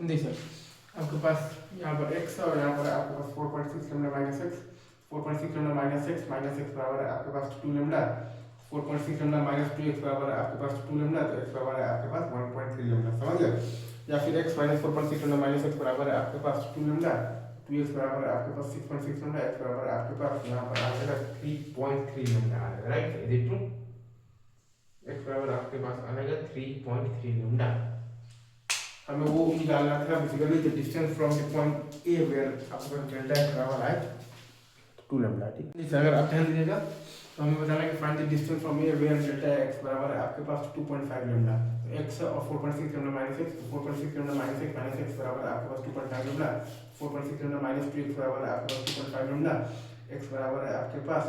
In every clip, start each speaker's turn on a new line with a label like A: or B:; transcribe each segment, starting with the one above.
A: देखिए आपके पास यहाँ पर x और यहाँ पर आपके पास 4.6 lambda minus x, 4.6 lambda minus x बराबर है आपके पास 2 लेमडा, 4.6 लेमडा माइनस 2x बराबर है आपके पास 2 लेमडा, तो x बराबर है आपके पास 1.3 लेमडा, समझ गए। या फिर x minus 4.6 lambda minus x बराबर है आपके पास 2 लेमडा, 2x बराबर है आपके पास 6.6 लेमडा, x बराबर है आपके पास यहाँ पर आ जाएगा 3.3 लेमडा आ जाएगा, right. Is it true? x बराबर आपके पास आ जाएगा 3.3 लेमडा। हमें वो निकालना था basically the distance from the point A where आपका डेल्टा एक्स बराबर है 2 लेमडा, ठीक है। अगर आप ध्यान दीजिएगा तो हमें बताना है कि find the distance from A where delta x बराबर है आपके पास 2.5 लेमडा, तो x और 4.6 लेमडा माइनस एक्स, तो 4.6 लेमडा माइनस एक्स बराबर है आपके पास 2.5 लेमडा, 4.6 लेमडा माइनस 2x बराबर है आपके पास 2.5 लेमडा, x बराबर है आपके पास,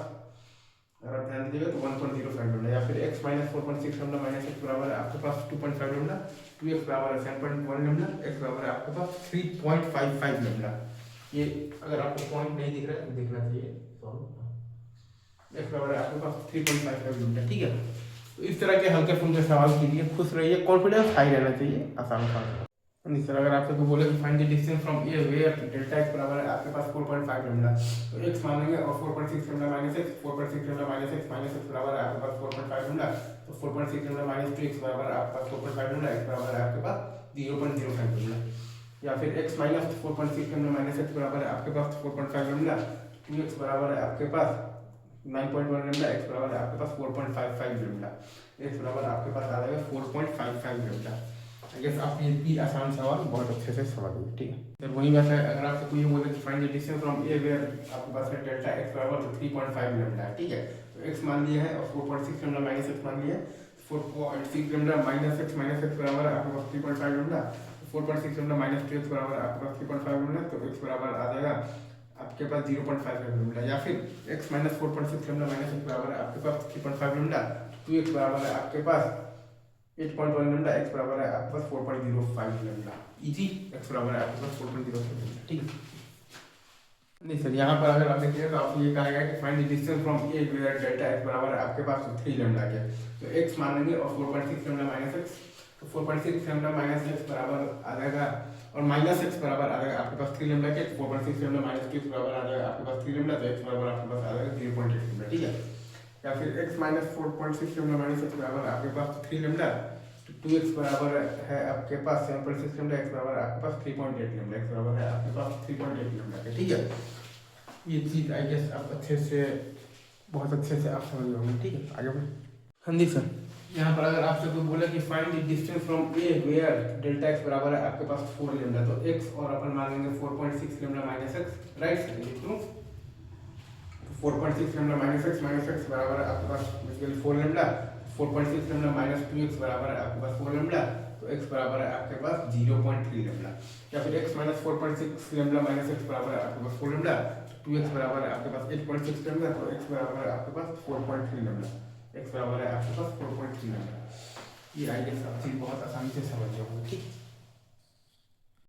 A: अगर आप ध्यान दीजिएगा तो 1.05 लेमडा, या फिर x minus 4.6 lambda minus x बराबर है आपके पास 2.5 लेमडा, 2x बराबर है 7.1 लेमडा, x बराबर है आपके पास 3.55 लेमडा। ये अगर आपको पॉइंट नहीं दिख रहा है तो दिखना चाहिए, x बराबर है आपके पास 3.55 लेमडा, ठीक है। तो इस तरह के हल्के फुल्के सवाल कीजिए, खुश रहिए, कॉन्फिडेंस हाई रहना चाहिए, आसान था। इस तरह अगर आपसे कोई बोले कि find the distance from A where delta x बराबर है आपके पास 4.5 लेमडा, तो x मानेंगे और 4.6 lambda minus x, 4.6 lambda minus x बराबर है आपके पास 4.5 लेमडा, तो 4.6 लेमडा माइनस 2x बराबर है आपके पास 4.5 लेमडा, x बराबर है आपके पास 0.05 लेमडा। या फिर x minus 4.6 lambda minus x बराबर है आपके पास 4.5 लेमडा, 2x बराबर है आपके पास 9.1 लेमडा, x बराबर है आपके पास 4.55 लेमडा, x बराबर आपके पास आ जाएगा 4.55 लेमडा। आई गेस आप ये भी आसान सवाल बहुत अच्छे से समझ गए, ठीक है। फिर वही बात है, अगर आपसे कोई बोले कि find the distance from A where आपके पास है डेल्टा एक्स बराबर 3.5 लेमडा है, ठीक है। तो x मान लिया है और 4.6 लेमडा माइनस एक्स मान लिया है, 4.6 लेमडा माइनस एक्स बराबर है आपके पास 3.5 लेमडा, 4.6 लेमडा माइनस 2x बराबर है आपके पास 3.5 लेमडा, तो x बराबर आ जाएगा आपके पास 0.5 लेमडा। या फिर x minus 4.6 lambda minus x बराबर है आपके पास 3.5 लेमडा, 2x बराबर है आपके पास 8.1 लेमडा, x बराबर है आपके पास 4.05 लेमडा, इजी। x बराबर है आपके पास 4.05 लेमडा, ठीक है। नहीं सर, यहाँ पर अगर आप देखिए तो आपको ये कहेगा कि find the distance from A where delta x बराबर है आपके पास 3 लेमडा के, तो x मानेंगे और 4.6 लेमडा माइनस एक्स, तो 4.6 लेमडा माइनस एक्स बराबर आ जाएगा और माइनस एक्स बराबर आ जाएगा आपके पास 3 लेमडा के, 4.6 लेमडा माइनस 2x बराबर आ जाएगा आपके पास 3 लेमडा, तो x बराबर आपके पास आ जाएगा 0.8 लेमडा, ठीक है। या फिर x minus 4.6 lambda minus x बराबर आपके पास 3 लेमडा, तो 2x बराबर है आपके पास 7.6 लेमडा, x बराबर है आपके पास 3.8 लेमडा, x बराबर है आपके पास 3.8 लेमडा के, ठीक है। ये चीज़ आई गेस आप अच्छे से बहुत अच्छे से आप समझ होंगे, ठीक है। आगे बढ़े। हाँ जी सर, यहाँ पर अगर आपसे कोई बोला कि find the distance from A where delta x बराबर है आपके पास 4 लेमडा, तो x और अपन मान लेंगे 4.6 lambda minus x, right sir, true. 4.6 lambda minus x बराबर है आपके पास basically 4 lambda, 4.6 lambda minus 2x बराबर है आपके पास 4 लेमडा, तो x बराबर है आपके पास 0.3 लेमडा। या फिर x minus 4.6 lambda minus x बराबर है आपके पास 4 लेमडा, 2x बराबर है आपके पास 8.6 लेमडा, तो x बराबर है आपके पास 4.3 लेमडा, x बराबर है आपके पास 4.3 लेमडा। ये आई गेस आप चीज़ बहुत आसानी से समझ जाओगे, ठीक है।